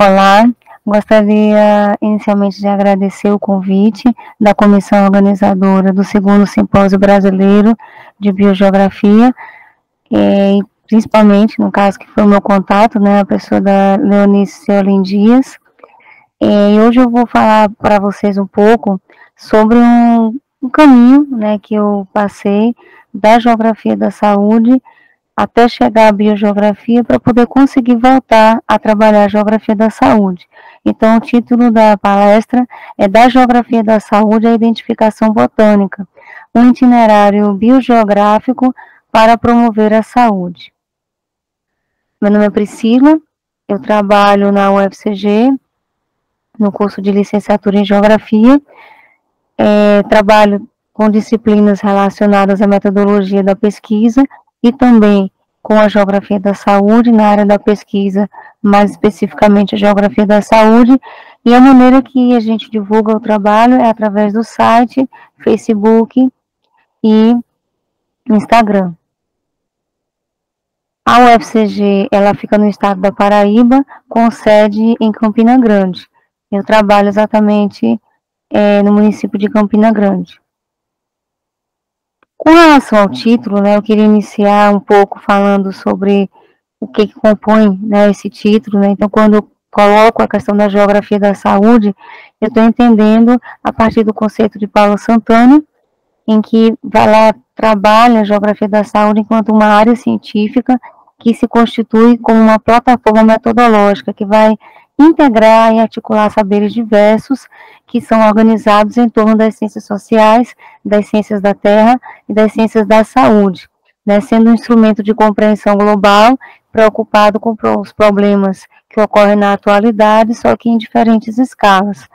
Olá, gostaria inicialmente de agradecer o convite da comissão organizadora do 2º Simpósio Brasileiro de Biogeografia, e principalmente, no caso que foi o meu contato, a pessoa da Leonice Ceolin Dias. E hoje eu vou falar para vocês um pouco sobre um caminho, que eu passei da geografia da saúde até chegar à biogeografia para poder conseguir voltar a trabalhar a geografia da saúde. Então, o título da palestra é Da Geografia da Saúde à Identificação Botânica, um itinerário biogeográfico para promover a saúde. Meu nome é Priscila, eu trabalho na UFCG, no curso de licenciatura em Geografia, trabalho com disciplinas relacionadas à metodologia da pesquisa e também com a geografia da saúde, na área da pesquisa, mais especificamente a geografia da saúde, e a maneira que a gente divulga o trabalho é através do site, Facebook e Instagram. A UFCG, ela fica no estado da Paraíba, com sede em Campina Grande. Eu trabalho exatamente no município de Campina Grande. Com relação ao título, eu queria iniciar um pouco falando sobre o que compõe esse título. Então, quando eu coloco a questão da geografia da saúde, eu estou entendendo a partir do conceito de Paulo Santana, em que trabalha a geografia da saúde enquanto uma área científica que se constitui como uma plataforma metodológica que vai integrar e articular saberes diversos que são organizados em torno das ciências sociais, das ciências da terra e das ciências da saúde, sendo um instrumento de compreensão global, preocupado com os problemas que ocorrem na atualidade, só que em diferentes escalas.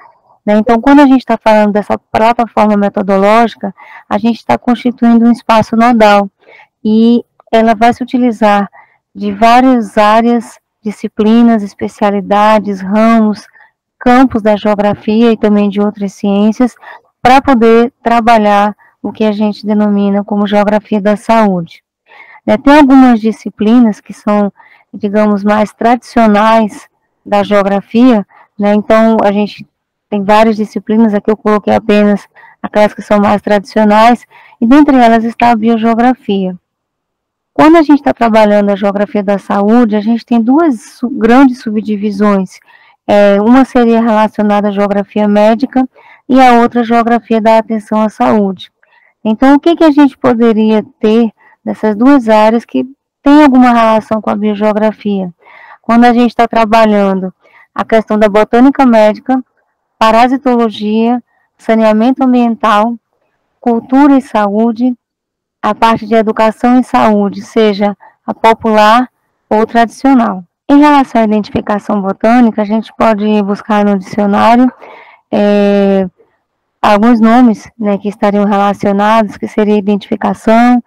Então, quando a gente está falando dessa plataforma metodológica, a gente está constituindo um espaço nodal, e ela vai se utilizar de várias áreas, disciplinas, especialidades, ramos, campos da geografia e também de outras ciências, para poder trabalhar o que a gente denomina como geografia da saúde. Tem algumas disciplinas que são, digamos, mais tradicionais da geografia, então a gente tem várias disciplinas, aqui eu coloquei apenas aquelas que são mais tradicionais, e dentre elas está a biogeografia. Quando a gente está trabalhando a geografia da saúde, a gente tem duas grandes subdivisões. Uma seria relacionada à geografia médica e a outra à geografia da atenção à saúde. Então, o que a gente poderia ter dessas duas áreas que tem alguma relação com a biogeografia? Quando a gente está trabalhando a questão da botânica médica, parasitologia, saneamento ambiental, cultura e saúde, a parte de educação e saúde, seja a popular ou tradicional. Em relação à identificação botânica, a gente pode buscar no dicionário alguns nomes que estariam relacionados, que seria identificação,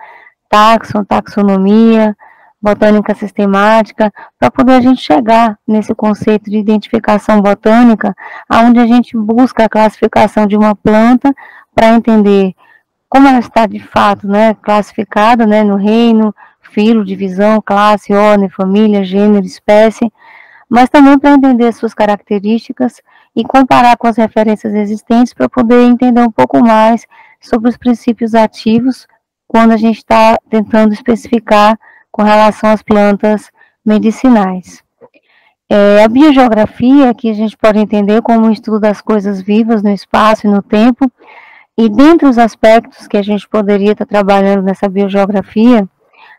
táxon, taxonomia, botânica sistemática, para poder a gente chegar nesse conceito de identificação botânica, onde a gente busca a classificação de uma planta para entender como ela está de fato classificada no reino, filo, divisão, classe, ordem, família, gênero, espécie, mas também para entender suas características e comparar com as referências existentes para poder entender um pouco mais sobre os princípios ativos quando a gente está tentando especificar com relação às plantas medicinais. A biogeografia, que a gente pode entender como um estudo das coisas vivas no espaço e no tempo, e dentre os aspectos que a gente poderia estar trabalhando nessa biogeografia,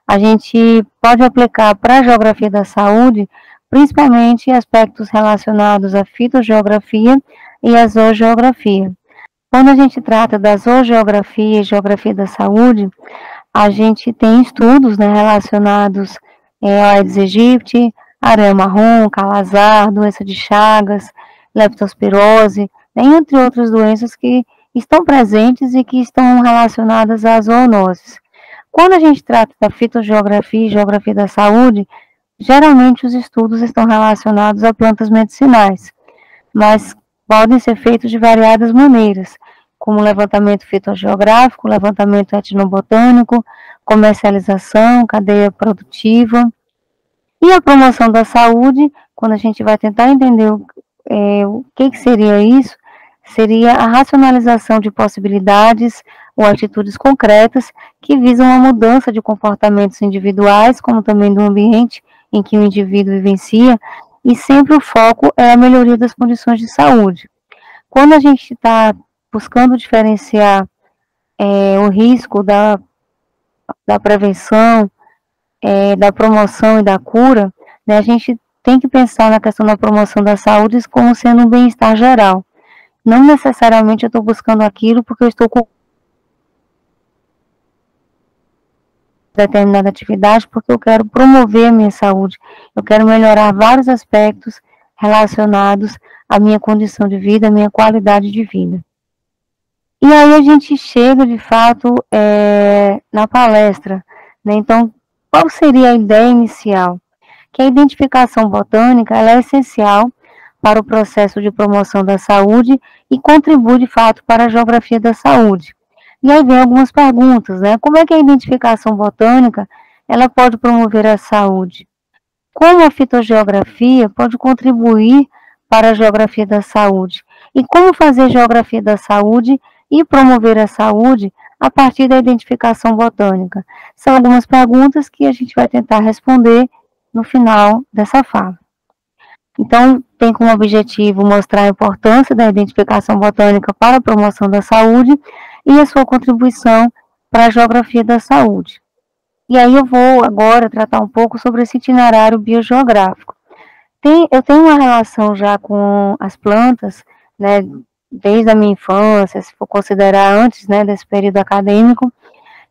a gente pode aplicar para a geografia da saúde, principalmente aspectos relacionados à fitogeografia e à zoogeografia. Quando a gente trata da zoogeografia e geografia da saúde, a gente tem estudos relacionados ao Aedes aegypti, aranha marrom, calazar, doença de Chagas, leptospirose, né, entre outras doenças que estão presentes e que estão relacionadas às zoonoses. Quando a gente trata da fitogeografia e geografia da saúde, geralmente os estudos estão relacionados a plantas medicinais, mas podem ser feitos de variadas maneiras, como levantamento fitogeográfico, levantamento etnobotânico, comercialização, cadeia produtiva. E a promoção da saúde, quando a gente vai tentar entender o que seria isso, seria a racionalização de possibilidades ou atitudes concretas que visam a mudança de comportamentos individuais, como também do ambiente em que o indivíduo vivencia, e sempre o foco é a melhoria das condições de saúde. Quando a gente está buscando diferenciar o risco da prevenção, da promoção e da cura, né, a gente tem que pensar na questão da promoção da saúde como sendo um bem-estar geral. Não necessariamente eu estou buscando aquilo porque eu estou com determinada atividade, porque eu quero promover a minha saúde, eu quero melhorar vários aspectos relacionados à minha condição de vida, à minha qualidade de vida. E aí a gente chega, de fato, na palestra, né? Então, qual seria a ideia inicial? Que a identificação botânica ela é essencial para o processo de promoção da saúde e contribui, de fato, para a geografia da saúde. E aí vem algumas perguntas, né? Como é que a identificação botânica ela pode promover a saúde? Como a fitogeografia pode contribuir para a geografia da saúde? E como fazer geografia da saúde e promover a saúde a partir da identificação botânica? São algumas perguntas que a gente vai tentar responder no final dessa fala. Então, tem como objetivo mostrar a importância da identificação botânica para a promoção da saúde e a sua contribuição para a geografia da saúde. E aí eu vou agora tratar um pouco sobre esse itinerário biogeográfico. Eu tenho uma relação já com as plantas, né, desde a minha infância, se for considerar antes, né, desse período acadêmico.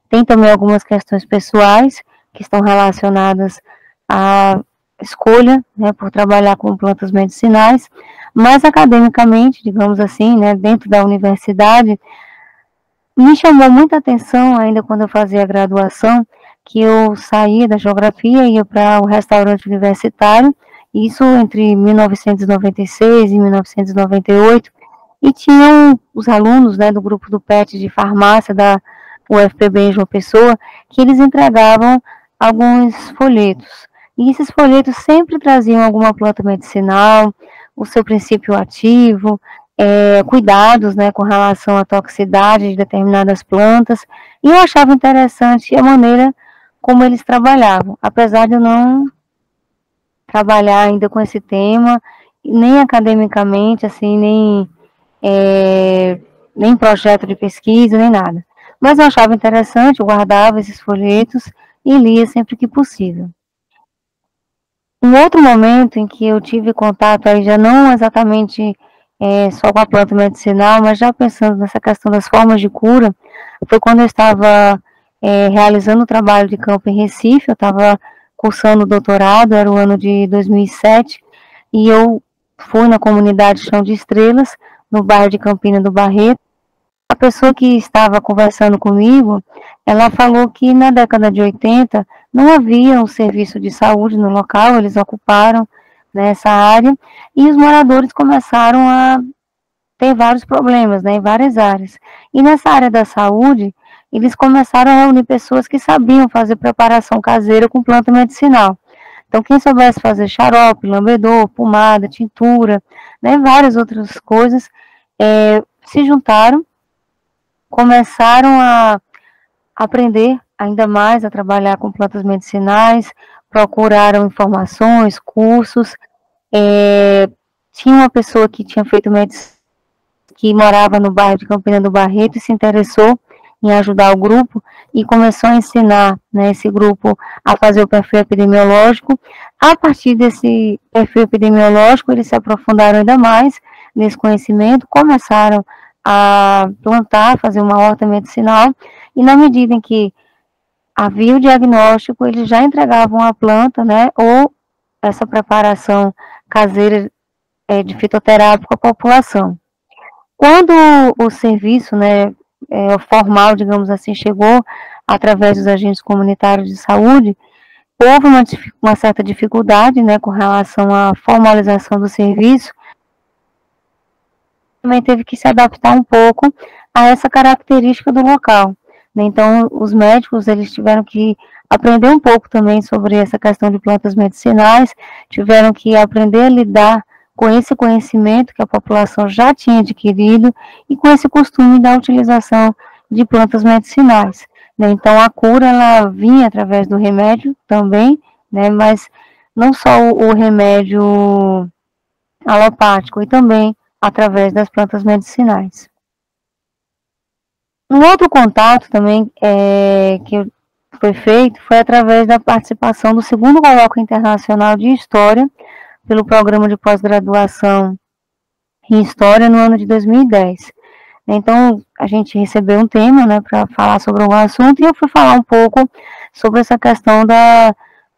Tem também algumas questões pessoais que estão relacionadas à escolha, né, por trabalhar com plantas medicinais, mas academicamente, digamos assim, né, dentro da universidade, me chamou muita atenção ainda quando eu fazia a graduação, que eu saía da geografia e ia para o restaurante universitário, isso entre 1996 e 1998, e tinham os alunos, né, do grupo do PET de farmácia da UFPB em João Pessoa, que eles entregavam alguns folhetos. E esses folhetos sempre traziam alguma planta medicinal, o seu princípio ativo, cuidados, né, com relação à toxicidade de determinadas plantas, e eu achava interessante a maneira como eles trabalhavam, apesar de eu não trabalhar ainda com esse tema, nem academicamente, assim, nem projeto de pesquisa, nem nada. Mas eu achava interessante, eu guardava esses folhetos e lia sempre que possível. Um outro momento em que eu tive contato, aí já não exatamente só com a planta medicinal, mas já pensando nessa questão das formas de cura, foi quando eu estava realizando o trabalho de campo em Recife, eu estava cursando o doutorado, era o ano de 2007, e eu fui na comunidade Chão de Estrelas, no bairro de Campina do Barreto. A pessoa que estava conversando comigo, ela falou que na década de 80 não havia um serviço de saúde no local, eles ocuparam, né, essa área, e os moradores começaram a ter vários problemas, né, em várias áreas. E nessa área da saúde, eles começaram a reunir pessoas que sabiam fazer preparação caseira com planta medicinal. Então, quem soubesse fazer xarope, lambedor, pomada, tintura, né, várias outras coisas, se juntaram, começaram a aprender ainda mais a trabalhar com plantas medicinais, procuraram informações, cursos. Tinha uma pessoa que tinha feito medicina, que morava no bairro de Campina do Barreto e se interessou em ajudar o grupo e começou a ensinar, né, esse grupo a fazer o perfil epidemiológico. A partir desse perfil epidemiológico, eles se aprofundaram ainda mais nesse conhecimento, começaram a plantar, fazer uma horta medicinal, e na medida em que havia o diagnóstico, eles já entregavam a planta, né, ou essa preparação caseira de fitoterápico à população. Quando o serviço, né, formal, digamos assim, chegou através dos agentes comunitários de saúde, houve uma certa dificuldade, né, com relação à formalização do serviço, também teve que se adaptar um pouco a essa característica do local, né? Então, os médicos, eles tiveram que aprender um pouco também sobre essa questão de plantas medicinais, tiveram que aprender a lidar com esse conhecimento que a população já tinha adquirido e com esse costume da utilização de plantas medicinais, né? Então, a cura, ela vinha através do remédio também, né? Mas não só o remédio alopático, e também através das plantas medicinais. Um outro contato também que foi feito foi através da participação do segundo colóquio internacional de História pelo programa de pós-graduação em História no ano de 2010. Então, a gente recebeu um tema, né, para falar sobre algum assunto, e eu fui falar um pouco sobre essa questão da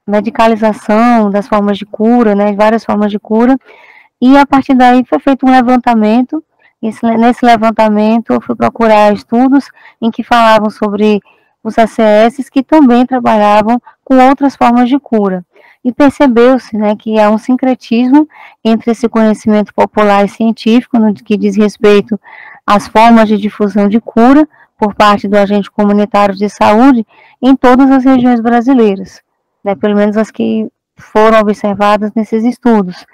medicalização, das formas de cura, né, várias formas de cura, e a partir daí foi feito um levantamento. Nesse levantamento eu fui procurar estudos em que falavam sobre os ACS que também trabalhavam com outras formas de cura. E percebeu-se, né, que há um sincretismo entre esse conhecimento popular e científico no que diz respeito às formas de difusão de cura por parte do agente comunitário de saúde em todas as regiões brasileiras, né, pelo menos as que foram observadas nesses estudos.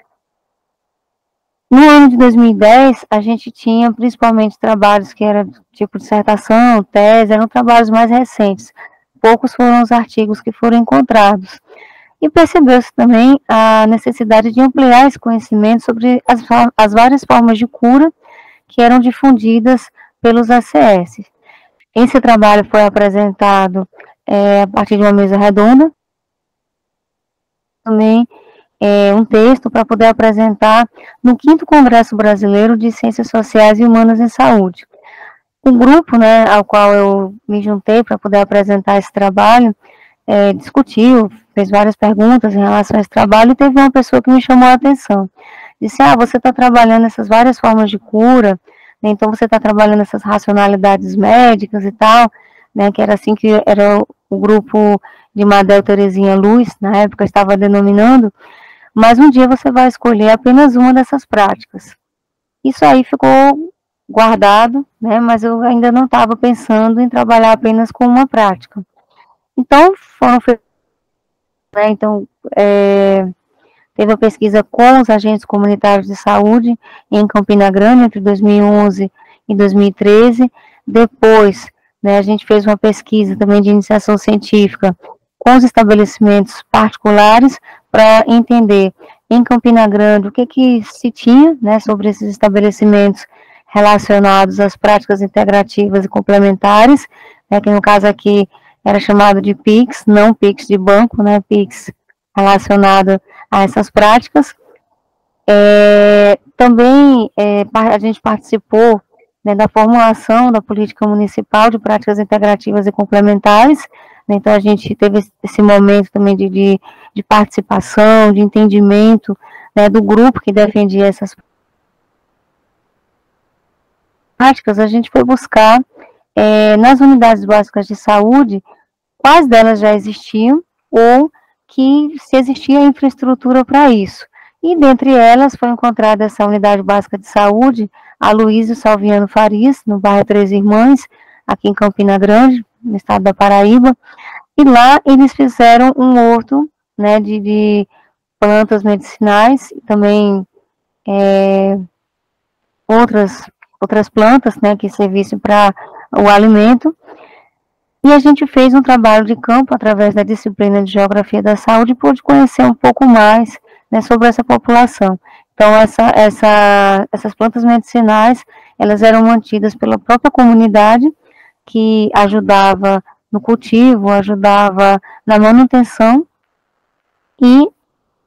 No ano de 2010, a gente tinha principalmente trabalhos que eram tipo dissertação, tese, eram trabalhos mais recentes. Poucos foram os artigos que foram encontrados. E percebeu-se também a necessidade de ampliar esse conhecimento sobre as várias formas de cura que eram difundidas pelos ACS. Esse trabalho foi apresentado a partir de uma mesa redonda, também um texto para poder apresentar no 5º Congresso Brasileiro de Ciências Sociais e Humanas em Saúde. O grupo, né, ao qual eu me juntei para poder apresentar esse trabalho, discutiu, fez várias perguntas em relação a esse trabalho, e teve uma pessoa que me chamou a atenção. Disse, você está trabalhando essas várias formas de cura, né, então você está trabalhando essas racionalidades médicas e tal, né, que era assim que era o grupo de Madel Terezinha Luz, na época estava denominando, mas um dia você vai escolher apenas uma dessas práticas. Isso aí ficou guardado, né, mas eu ainda não estava pensando em trabalhar apenas com uma prática. Então, foram feitos, né, teve a pesquisa com os agentes comunitários de saúde em Campina Grande, entre 2011 e 2013. Depois, né, a gente fez uma pesquisa também de iniciação científica com os estabelecimentos particulares, para entender em Campina Grande o que se tinha, né, sobre esses estabelecimentos relacionados às práticas integrativas e complementares, né, que no caso aqui era chamado de PICs, não PICs de banco, né, PICs relacionado a essas práticas. Também a gente participou, né, da formulação da política municipal de práticas integrativas e complementares. Então, a gente teve esse momento também de participação, de entendimento, né, do grupo que defendia essas práticas. A gente foi buscar, nas unidades básicas de saúde, quais delas já existiam ou que se existia infraestrutura para isso. E, dentre elas, foi encontrada essa unidade básica de saúde, a Luísio Salviano Farias, no bairro Três Irmãs, aqui em Campina Grande, no estado da Paraíba, e lá eles fizeram um horto, né, de plantas medicinais, e também outras plantas, né, que servissem para o alimento, e a gente fez um trabalho de campo através da disciplina de Geografia da Saúde e pôde conhecer um pouco mais, né, sobre essa população. Então, essas plantas medicinais, elas eram mantidas pela própria comunidade, que ajudava no cultivo, ajudava na manutenção e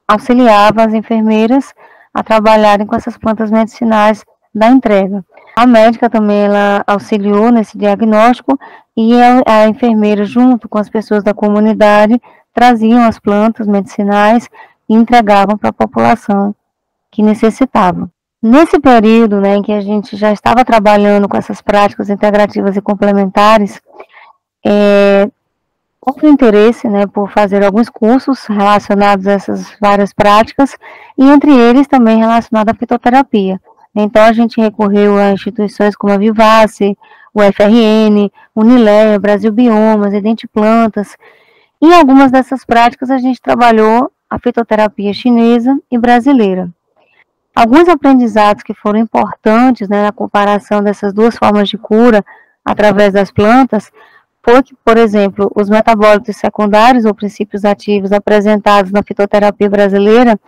auxiliava as enfermeiras a trabalharem com essas plantas medicinais da entrega. A médica também, ela auxiliou nesse diagnóstico, e a enfermeira, junto com as pessoas da comunidade, traziam as plantas medicinais e entregavam para a população que necessitava. Nesse período, né, em que a gente já estava trabalhando com essas práticas integrativas e complementares, houve interesse, né, por fazer alguns cursos relacionados a essas várias práticas, e entre eles também relacionado à fitoterapia. Então a gente recorreu a instituições como a Vivace, o FRN, Unileia, Brasil Biomas, Identiplantas. Em algumas dessas práticas a gente trabalhou a fitoterapia chinesa e brasileira. Alguns aprendizados que foram importantes, né, na comparação dessas duas formas de cura através das plantas foi que, por exemplo, os metabólitos secundários ou princípios ativos apresentados na fitoterapia brasileira,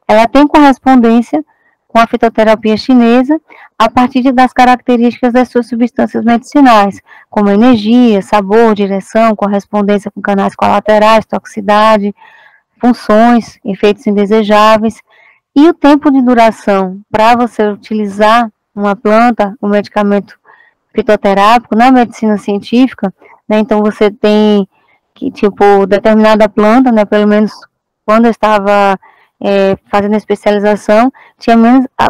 ela tem correspondência com a fitoterapia chinesa a partir das características das suas substâncias medicinais, como energia, sabor, direção, correspondência com canais colaterais, toxicidade, funções, efeitos indesejáveis. E o tempo de duração para você utilizar uma planta, um medicamento fitoterápico na medicina científica, né, então você tem que, tipo, determinada planta, né, pelo menos quando eu estava fazendo a especialização, tinha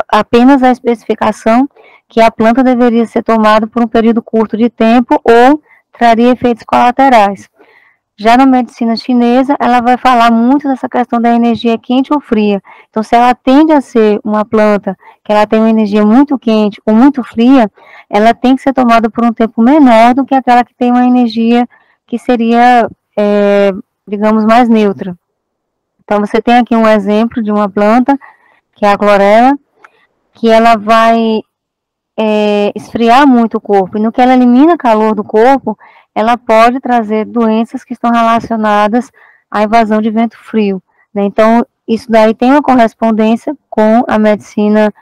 apenas a especificação que a planta deveria ser tomada por um período curto de tempo ou traria efeitos colaterais. Já na medicina chinesa, ela vai falar muito dessa questão da energia quente ou fria. Então, se ela tende a ser uma planta que ela tem uma energia muito quente ou muito fria, ela tem que ser tomada por um tempo menor do que aquela que tem uma energia que seria, digamos, mais neutra. Então, você tem aqui um exemplo de uma planta, que é a clorela, que ela vai esfriar muito o corpo. E no que ela elimina calor do corpo, ela pode trazer doenças que estão relacionadas à invasão de vento frio, né? Então, isso daí tem uma correspondência com a medicina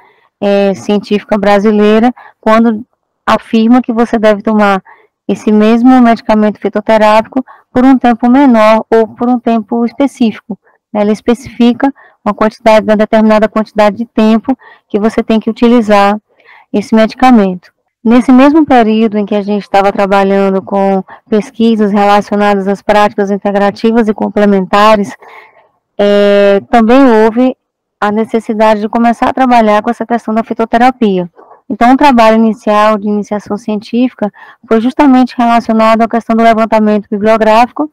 científica brasileira, quando afirma que você deve tomar esse mesmo medicamento fitoterápico por um tempo menor ou por um tempo específico, né? Ela especifica uma determinada quantidade de tempo que você tem que utilizar esse medicamento. Nesse mesmo período em que a gente estava trabalhando com pesquisas relacionadas às práticas integrativas e complementares, também houve a necessidade de começar a trabalhar com essa questão da fitoterapia. Então, o trabalho inicial de iniciação científica foi justamente relacionado à questão do levantamento bibliográfico,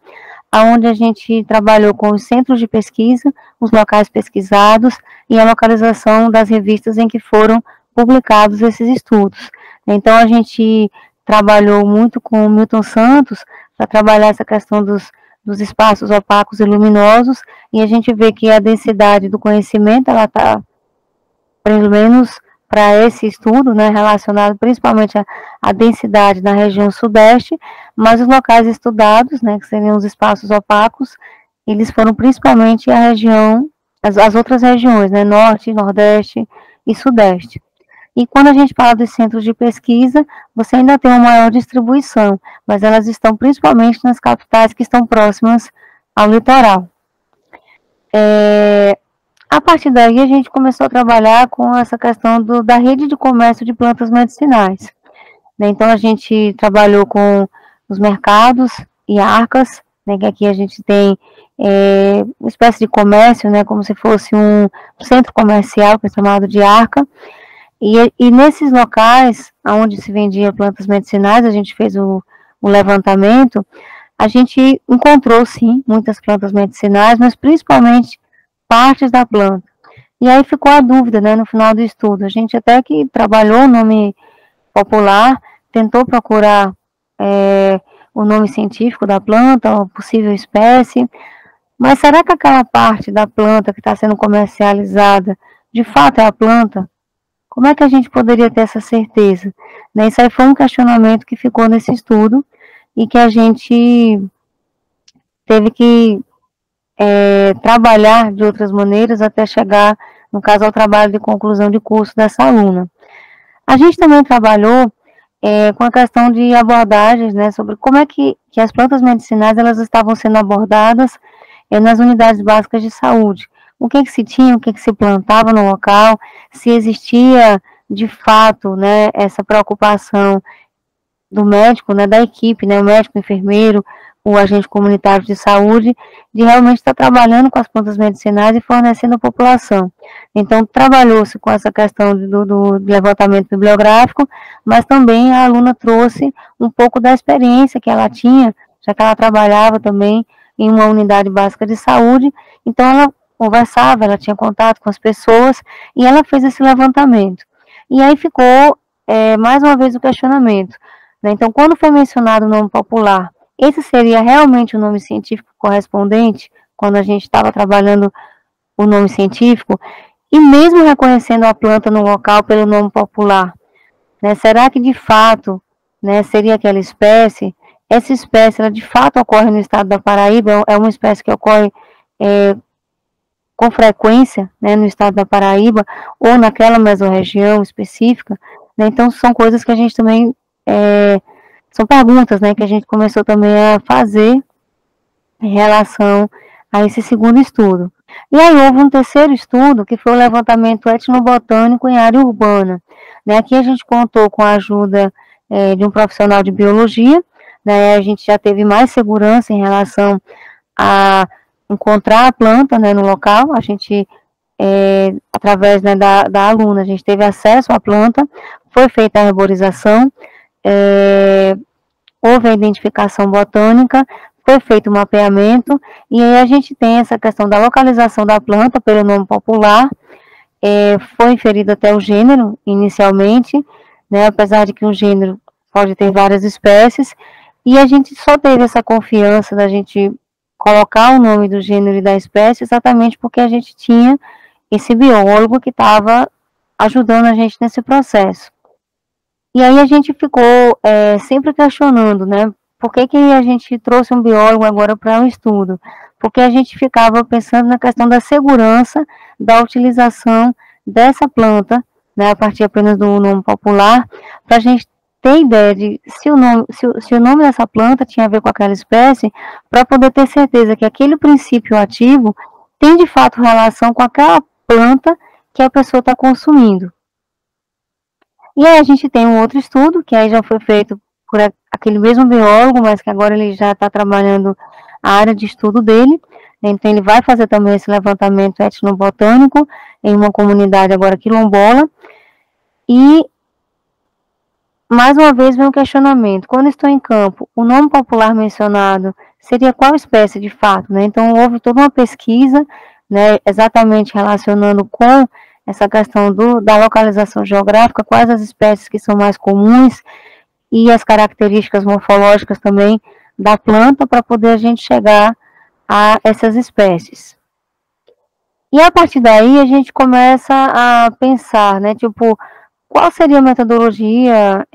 onde a gente trabalhou com os centros de pesquisa, os locais pesquisados e a localização das revistas em que foram publicados esses estudos. Então, a gente trabalhou muito com o Milton Santos para trabalhar essa questão dos espaços opacos e luminosos, e a gente vê que a densidade do conhecimento, ela está, pelo menos para esse estudo, né, relacionado principalmente à densidade na região sudeste, mas os locais estudados, né, que seriam os espaços opacos, eles foram principalmente a região, as outras regiões, né, norte, nordeste e sudeste. E quando a gente fala dos centros de pesquisa, você ainda tem uma maior distribuição, mas elas estão principalmente nas capitais que estão próximas ao litoral. A partir daí, a gente começou a trabalhar com essa questão da rede de comércio de plantas medicinais. Então, a gente trabalhou com os mercados e arcas, né, que aqui a gente tem uma espécie de comércio, né, como se fosse um centro comercial, que é chamado de arca. E nesses locais, onde se vendia plantas medicinais, a gente fez o levantamento, a gente encontrou, sim, muitas plantas medicinais, mas principalmente partes da planta. E aí ficou a dúvida, né, no final do estudo. A gente até que trabalhou o nome popular, tentou procurar o nome científico da planta, a possível espécie, mas será que aquela parte da planta que está sendo comercializada, de fato é a planta? Como é que a gente poderia ter essa certeza? Isso aí foi um questionamento que ficou nesse estudo e que a gente teve que trabalhar de outras maneiras até chegar, no caso, ao trabalho de conclusão de curso dessa aluna. A gente também trabalhou com a questão de abordagens, né, sobre como é que as plantas medicinais elas estavam sendo abordadas nas unidades básicas de saúde. O que se tinha, o que se plantava no local, se existia, de fato, né, essa preocupação do médico, né, da equipe, né, o médico, o enfermeiro, o agente comunitário de saúde, de realmente estar trabalhando com as plantas medicinais e fornecendo à população. Então, trabalhou-se com essa questão do levantamento bibliográfico, mas também a aluna trouxe um pouco da experiência que ela tinha, já que ela trabalhava também em uma unidade básica de saúde, então ela conversava, ela tinha contato com as pessoas, e ela fez esse levantamento. E aí ficou, mais uma vez, o questionamento, né? Então, quando foi mencionado o nome popular, esse seria realmente o nome científico correspondente, quando a gente estava trabalhando o nome científico, e mesmo reconhecendo a planta no local pelo nome popular, né, será que de fato, né, seria aquela espécie? Essa espécie, ela de fato ocorre no estado da Paraíba, é uma espécie que ocorre com frequência, né, no estado da Paraíba, ou naquela mesorregião específica, né? Então são coisas que a gente também, são perguntas, né, que a gente começou também a fazer em relação a esse segundo estudo. E aí houve um terceiro estudo, que foi o levantamento etnobotânico em área urbana, né? Aqui a gente contou com a ajuda de um profissional de biologia, né? A gente já teve mais segurança em relação a encontrar a planta, né, no local. A gente, através, né, da aluna, a gente teve acesso à planta, foi feita a arborização, houve a identificação botânica, foi feito o mapeamento, e aí a gente tem essa questão da localização da planta pelo nome popular, foi inferido até o gênero, inicialmente, né, apesar de que um gênero pode ter várias espécies, e a gente só teve essa confiança da gente colocar o nome do gênero e da espécie exatamente porque a gente tinha esse biólogo que estava ajudando a gente nesse processo. E aí a gente ficou sempre questionando, né, por que a gente trouxe um biólogo agora para um estudo? Porque a gente ficava pensando na questão da segurança da utilização dessa planta, né, a partir apenas do nome popular, para a gente ter ideia de se o nome dessa planta tinha a ver com aquela espécie, para poder ter certeza que aquele princípio ativo tem de fato relação com aquela planta que a pessoa está consumindo. E aí a gente tem um outro estudo, que aí já foi feito por aquele mesmo biólogo, mas que agora ele já está trabalhando a área de estudo dele, então ele vai fazer também esse levantamento etnobotânico em uma comunidade agora quilombola, e mais uma vez vem um questionamento, quando estou em campo, o nome popular mencionado seria qual espécie de fato, né? Então houve toda uma pesquisa, né, exatamente relacionando com essa questão da localização geográfica, quais as espécies que são mais comuns e as características morfológicas também da planta para poder a gente chegar a essas espécies. E a partir daí a gente começa a pensar, né, tipo, qual seria a metodologia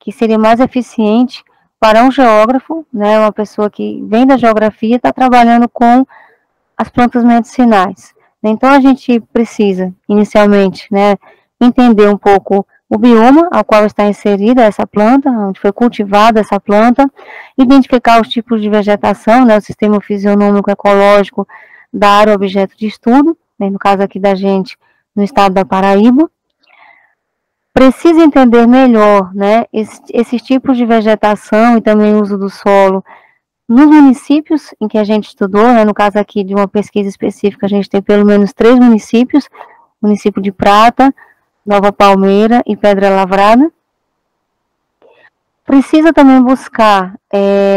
que seria mais eficiente para um geógrafo, né, uma pessoa que vem da geografia e está trabalhando com as plantas medicinais. Então a gente precisa, inicialmente, né, entender um pouco o bioma ao qual está inserida essa planta, onde foi cultivada essa planta, identificar os tipos de vegetação, né, o sistema fisionômico ecológico da área objeto de estudo, né, no caso aqui da gente, no estado da Paraíba. Precisa entender melhor, né, esses tipos de vegetação e também o uso do solo nos municípios em que a gente estudou, né, no caso aqui de uma pesquisa específica, a gente tem pelo menos 3 municípios, município de Prata, Nova Palmeira e Pedra Lavrada. Precisa também buscar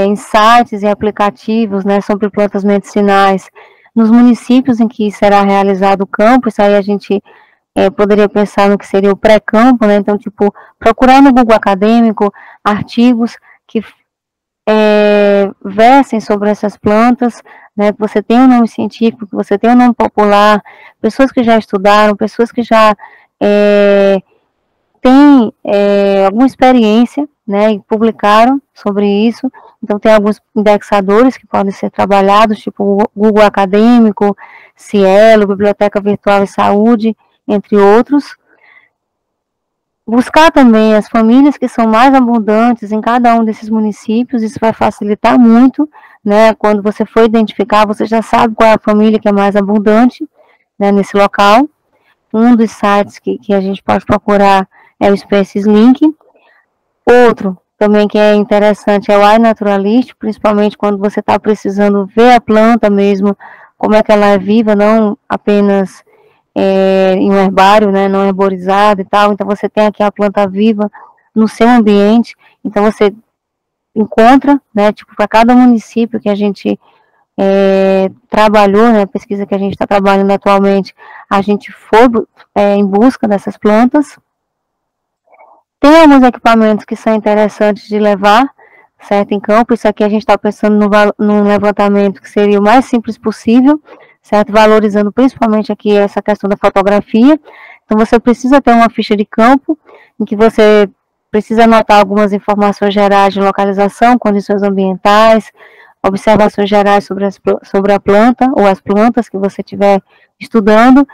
insights e aplicativos, né, sobre plantas medicinais nos municípios em que será realizado o campo. Isso aí a gente poderia pensar no que seria o pré-campo, né, então, tipo, procurar no Google Acadêmico artigos que versem sobre essas plantas, né, que você tem um nome científico, que você tem um nome popular, pessoas que já estudaram, pessoas que já têm alguma experiência, né, e publicaram sobre isso. Então tem alguns indexadores que podem ser trabalhados, tipo o Google Acadêmico, Cielo, Biblioteca Virtual e Saúde, entre outros. Buscar também as famílias que são mais abundantes em cada um desses municípios, isso vai facilitar muito, né? Quando você for identificar, você já sabe qual é a família que é mais abundante, né, nesse local. Um dos sites que a gente pode procurar é o Species Link. Outro, também que é interessante é o iNaturalist, principalmente quando você está precisando ver a planta mesmo, como é que ela é viva, não apenas em um herbário, né, não herborizado e tal. Então você tem aqui a planta viva no seu ambiente, então você encontra, né, tipo, para cada município que a gente trabalhou, né, a pesquisa que a gente está trabalhando atualmente, a gente foi em busca dessas plantas. Tem alguns equipamentos que são interessantes de levar, certo, em campo. Isso aqui a gente está pensando num levantamento que seria o mais simples possível, certo, valorizando principalmente aqui essa questão da fotografia. Então você precisa ter uma ficha de campo, em que você precisa anotar algumas informações gerais de localização, condições ambientais, observações gerais sobre a planta ou as plantas que você estiver estudando.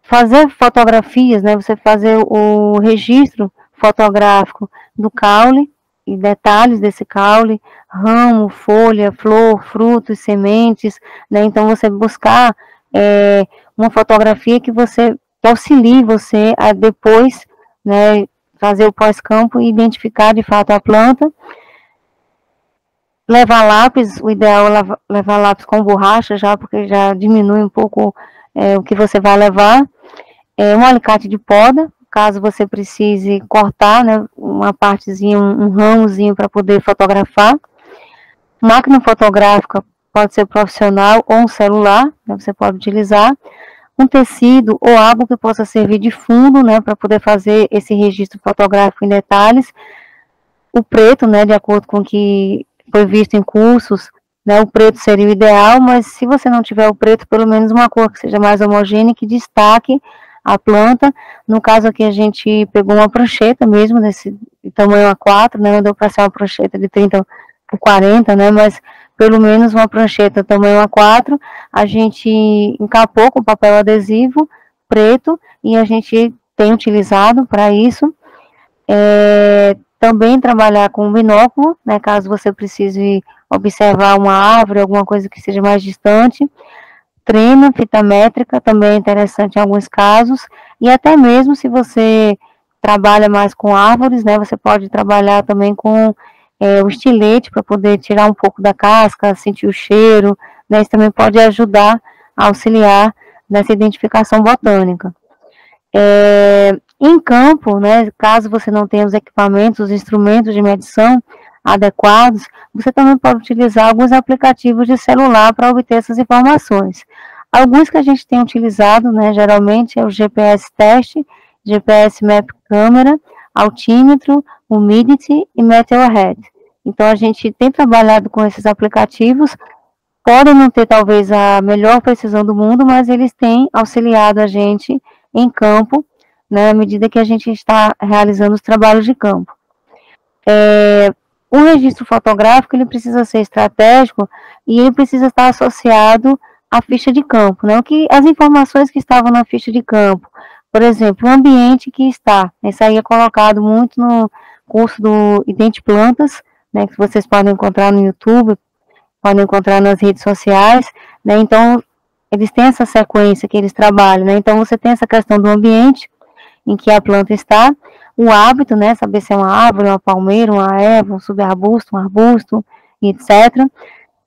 Fazer fotografias, né, você fazer o registro fotográfico do caule e detalhes desse caule, ramo, folha, flor, frutos, sementes, né, então você buscar uma fotografia que auxilie você a depois, né, fazer o pós-campo e identificar de fato a planta. Levar lápis, o ideal é levar lápis com borracha já, porque já diminui um pouco o que você vai levar. Um alicate de poda, caso você precise cortar, né, uma partezinha, um ramozinho para poder fotografar. Máquina fotográfica pode ser profissional ou um celular, né, você pode utilizar. Um tecido ou algo que possa servir de fundo, né, para poder fazer esse registro fotográfico em detalhes. O preto, né, de acordo com o que foi visto em cursos, né, o preto seria o ideal, mas se você não tiver o preto, pelo menos uma cor que seja mais homogênea, que destaque a planta. No caso aqui a gente pegou uma prancheta mesmo, desse tamanho A4, né, não deu para ser uma prancheta de 30 por 40, né, mas pelo menos uma prancheta tamanho A4, a gente encapou com papel adesivo preto, e a gente tem utilizado para isso. Também trabalhar com binóculo, né, caso você precise observar uma árvore, alguma coisa que seja mais distante. Treina, fita métrica, também é interessante em alguns casos, e até mesmo se você trabalha mais com árvores, né, você pode trabalhar também com o estilete para poder tirar um pouco da casca, sentir o cheiro, né, isso também pode ajudar a auxiliar nessa identificação botânica. Em campo, né, caso você não tenha os equipamentos, os instrumentos de medição adequados, você também pode utilizar alguns aplicativos de celular para obter essas informações. Alguns que a gente tem utilizado, né, geralmente é o GPS Teste, GPS Map Câmera, Altímetro, Humidity e Meteorhead. Então a gente tem trabalhado com esses aplicativos, podem não ter talvez a melhor precisão do mundo, mas eles têm auxiliado a gente em campo, né, à medida que a gente está realizando os trabalhos de campo. O registro fotográfico, ele precisa ser estratégico e ele precisa estar associado à ficha de campo, né? As informações que estavam na ficha de campo, por exemplo, o ambiente que está, isso aí é colocado muito no curso do Idente Plantas, né, que vocês podem encontrar no YouTube, podem encontrar nas redes sociais, né? Então, eles têm essa sequência que eles trabalham, né? Então, você tem essa questão do ambiente em que a planta está, o hábito, né, saber se é uma árvore, uma palmeira, uma erva, um subarbusto, um arbusto, etc.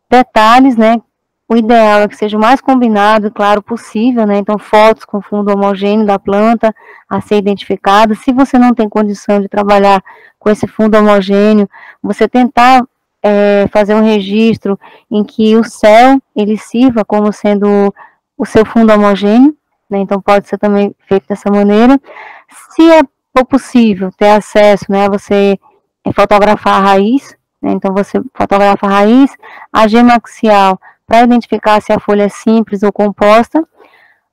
Detalhes, né, o ideal é que seja o mais combinado e claro possível, né, então fotos com fundo homogêneo da planta a ser identificada. Se você não tem condição de trabalhar com esse fundo homogêneo, você tentar fazer um registro em que o céu, ele sirva como sendo o seu fundo homogêneo, né, então pode ser também feito dessa maneira. Se for possível ter acesso, né, você fotografar a raiz, né, então você fotografa a raiz, a gema axial, para identificar se a folha é simples ou composta,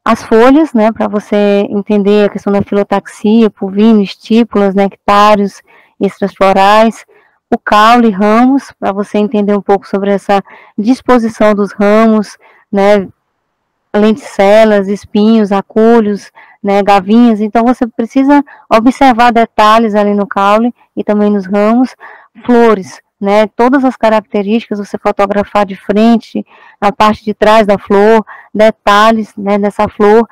as folhas, né, para você entender a questão da filotaxia, pulvino, estípulas, nectários, extras florais, o caule, ramos, para você entender um pouco sobre essa disposição dos ramos, né, lenticelas, espinhos, aculhos, né, gavinhas. Então você precisa observar detalhes ali no caule e também nos ramos. Flores, né, todas as características, você fotografar de frente, na parte de trás da flor, detalhes, né, dessa flor.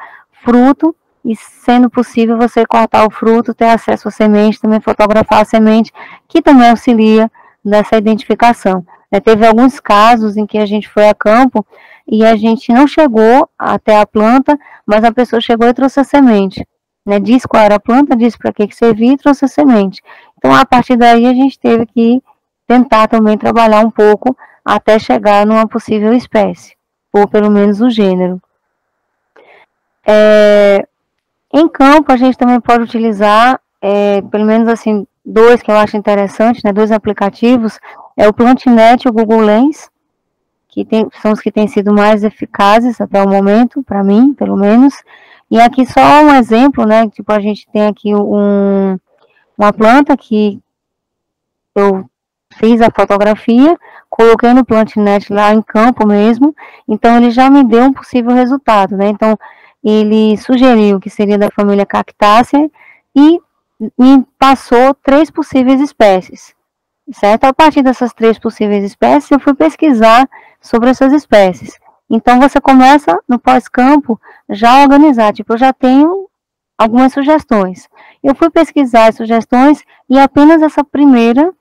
Fruto, e, sendo possível, você cortar o fruto, ter acesso à semente, também fotografar a semente, que também auxilia nessa identificação. Teve alguns casos em que a gente foi a campo e a gente não chegou até a planta, mas a pessoa chegou e trouxe a semente. Disse qual era a planta, disse para que servia e trouxe a semente. Então, a partir daí, a gente teve que tentar também trabalhar um pouco até chegar numa possível espécie, ou pelo menos o gênero. Em campo, a gente também pode utilizar, pelo menos assim, dois que eu acho interessantes, dois aplicativos, o Plantinet e o Google Lens, que são os que têm sido mais eficazes até o momento, para mim, pelo menos. E aqui só um exemplo, tipo, a gente tem aqui uma planta que eu fiz a fotografia, coloquei no Plantinet lá em campo mesmo, então ele já me deu um possível resultado, Então, ele sugeriu que seria da família Cactaceae e me passou 3 possíveis espécies, certo? A partir dessas 3 possíveis espécies, eu fui pesquisar sobre essas espécies. Então, você começa no pós-campo já a organizar, tipo, eu já tenho algumas sugestões. Eu fui pesquisar as sugestões e apenas essa primeira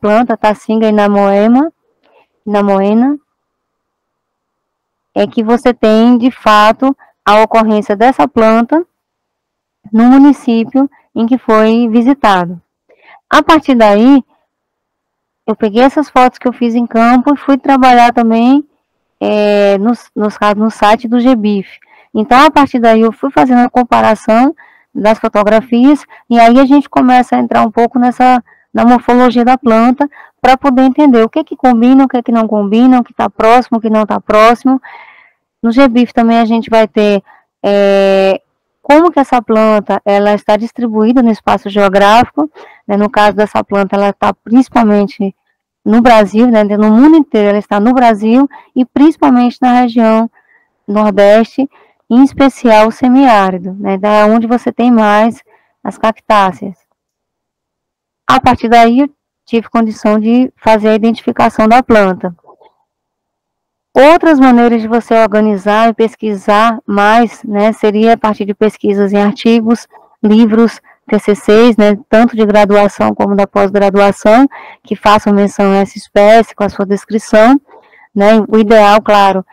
planta, Tachinga inamoena, é que você tem, de fato, a ocorrência dessa planta no município em que foi visitado. A partir daí, eu peguei essas fotos que eu fiz em campo e fui trabalhar também no site do GBIF. Então, a partir daí, eu fui fazendo a comparação das fotografias e aí a gente começa a entrar um pouco na morfologia da planta para poder entender o que combina, o que não combina, o que está próximo, o que não está próximo. No GBIF também a gente vai ter como que essa planta ela está distribuída no espaço geográfico. No caso dessa planta, ela está principalmente no Brasil, no mundo inteiro ela está no Brasil e principalmente na região Nordeste, em especial o semiárido, da onde você tem mais as cactáceas. A partir daí, eu tive condição de fazer a identificação da planta. Outras maneiras de você organizar e pesquisar mais, seria a partir de pesquisas em artigos, livros, TCCs, tanto de graduação como da pós-graduação, que façam menção a essa espécie com a sua descrição. O ideal, claro,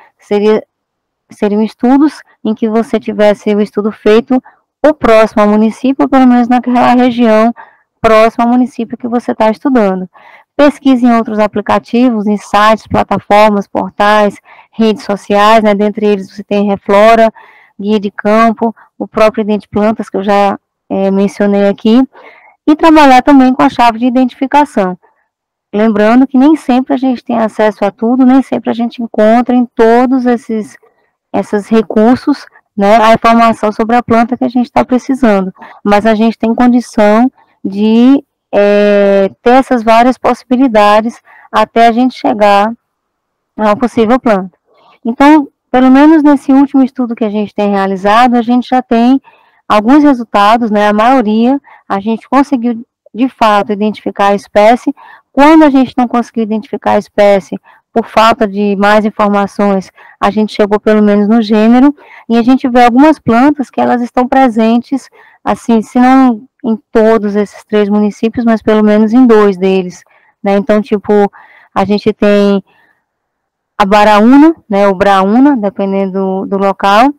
seriam estudos em que você tivesse o estudo feito ou próximo ao município, ou pelo menos naquela região próxima ao município que você está estudando. Pesquise em outros aplicativos, em sites, plataformas, portais, redes sociais, dentre eles você tem Reflora, Guia de Campo, o próprio Identiplantas, que eu já mencionei aqui, e trabalhar também com a chave de identificação. Lembrando que nem sempre a gente tem acesso a tudo, nem sempre a gente encontra em todos esses recursos, a informação sobre a planta que a gente está precisando, mas a gente tem condição de ter essas várias possibilidades até a gente chegar a uma possível planta. Então, pelo menos nesse último estudo que a gente tem realizado, a gente já tem alguns resultados, a maioria, a gente conseguiu de fato identificar a espécie. Quando a gente não conseguiu identificar a espécie, por falta de mais informações, a gente chegou pelo menos no gênero, e a gente vê algumas plantas que elas estão presentes, assim, se não em todos esses 3 municípios, mas pelo menos em 2 deles, Então, tipo, a gente tem a Baraúna, o Braúna, dependendo do local,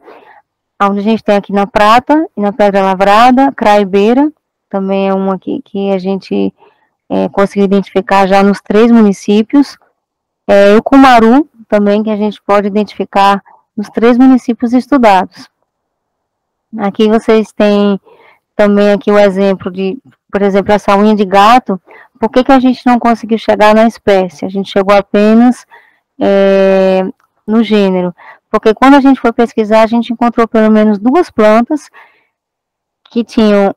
onde a gente tem aqui na Prata e na Pedra Lavrada, Craibeira, também é uma que a gente conseguiu identificar já nos 3 municípios, o Cumaru, também, que a gente pode identificar nos 3 municípios estudados. Aqui vocês têm também aqui o exemplo de, por exemplo, essa unha de gato. Por que a gente não conseguiu chegar na espécie? A gente chegou apenas no gênero. Porque quando a gente foi pesquisar, a gente encontrou pelo menos 2 plantas que tinham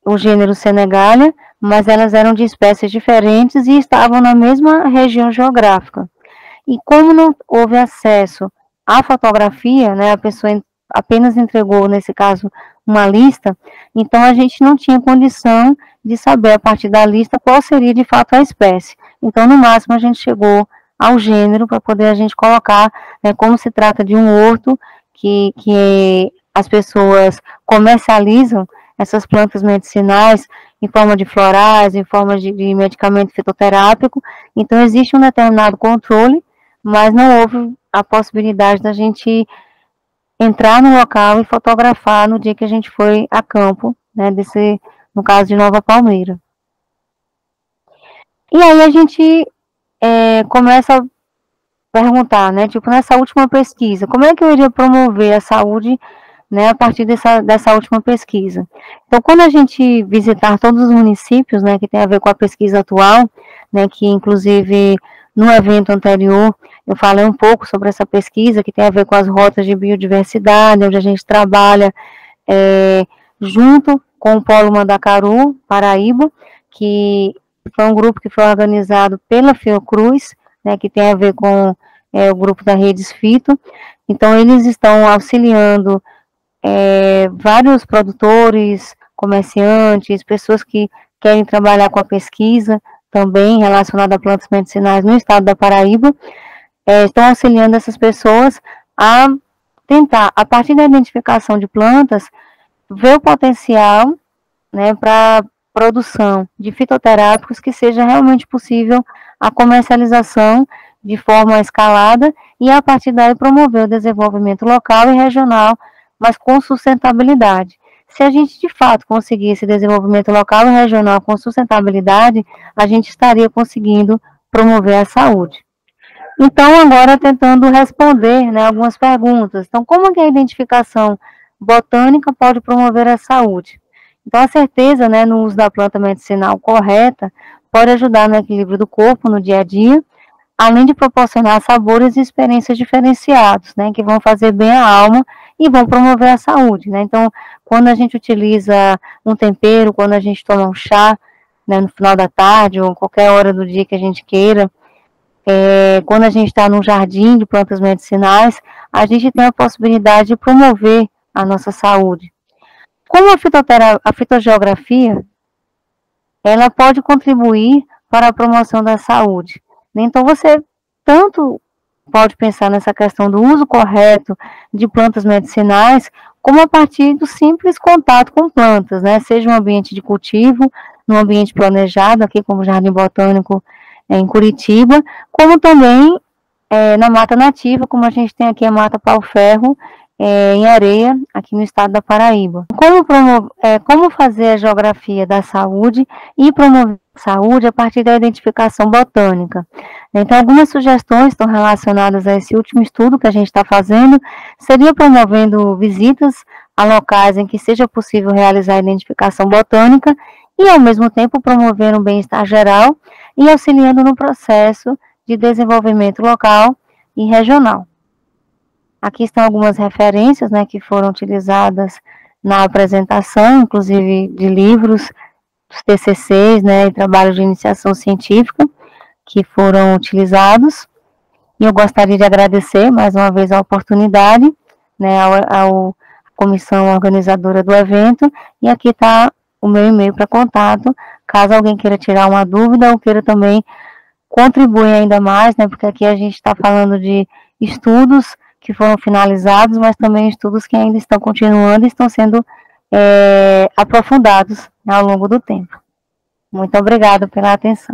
o gênero Senegalia, mas elas eram de espécies diferentes e estavam na mesma região geográfica. E como não houve acesso à fotografia, a pessoa apenas entregou, nesse caso, uma lista, então a gente não tinha condição de saber, a partir da lista, qual seria de fato a espécie. Então, no máximo, a gente chegou ao gênero para poder a gente colocar, como se trata de um horto que as pessoas comercializam essas plantas medicinais em forma de florais, em forma de medicamento fitoterápico. Então, existe um determinado controle, mas não houve a possibilidade da gente entrar no local e fotografar no dia que a gente foi a campo, né, no caso de Nova Palmeira. E aí a gente começa a perguntar, né, tipo, nessa última pesquisa, como é que eu iria promover a saúde, né, a partir dessa última pesquisa? Então, quando a gente visitar todos os municípios, né, que tem a ver com a pesquisa atual, né, que inclusive no evento anterior eu falei um pouco sobre essa pesquisa, que tem a ver com as rotas de biodiversidade, onde a gente trabalha junto com o Polo Mandacaru, Paraíba, que foi um grupo que foi organizado pela Fiocruz, né, que tem a ver com o grupo da Redes Fito. Então, eles estão auxiliando vários produtores, comerciantes, pessoas que querem trabalhar com a pesquisa também relacionada a plantas medicinais no estado da Paraíba, estão auxiliando essas pessoas a tentar, a partir da identificação de plantas, ver o potencial, né, para produção de fitoterápicos que seja realmente possível a comercialização de forma escalada e, a partir daí, promover o desenvolvimento local e regional, mas com sustentabilidade. Se a gente, de fato, conseguir esse desenvolvimento local e regional com sustentabilidade, a gente estaria conseguindo promover a saúde. Então, agora tentando responder, né, algumas perguntas. Então, como que a identificação botânica pode promover a saúde? Então, a certeza, né, no uso da planta medicinal correta pode ajudar no equilíbrio do corpo no dia a dia, além de proporcionar sabores e experiências diferenciados, né, que vão fazer bem à alma e vão promover a saúde, né. Então, quando a gente utiliza um tempero, quando a gente toma um chá, né, no final da tarde ou qualquer hora do dia que a gente queira, quando a gente está num jardim de plantas medicinais, a gente tem a possibilidade de promover a nossa saúde. Como a fitogeografia, ela pode contribuir para a promoção da saúde. Então, você tanto pode pensar nessa questão do uso correto de plantas medicinais, como a partir do simples contato com plantas, né? Seja um ambiente de cultivo, num ambiente planejado, aqui como o Jardim Botânico em Curitiba, como também na mata nativa, como a gente tem aqui a Mata Pau-Ferro, em Areia, aqui no estado da Paraíba. Como fazer a geografia da saúde e promover a saúde a partir da identificação botânica? Então, algumas sugestões estão relacionadas a esse último estudo que a gente está fazendo, seria promovendo visitas a locais em que seja possível realizar a identificação botânica e, ao mesmo tempo, promover um bem-estar geral e auxiliando no processo de desenvolvimento local e regional. Aqui estão algumas referências, né, que foram utilizadas na apresentação, inclusive de livros, dos TCCs, né, e trabalhos de iniciação científica que foram utilizados. E eu gostaria de agradecer mais uma vez a oportunidade, né, à comissão organizadora do evento, e aqui está o meu e-mail para contato, caso alguém queira tirar uma dúvida ou queira também contribuir ainda mais, né, porque aqui a gente está falando de estudos que foram finalizados, mas também estudos que ainda estão continuando e estão sendo aprofundados, né, ao longo do tempo. Muito obrigada pela atenção.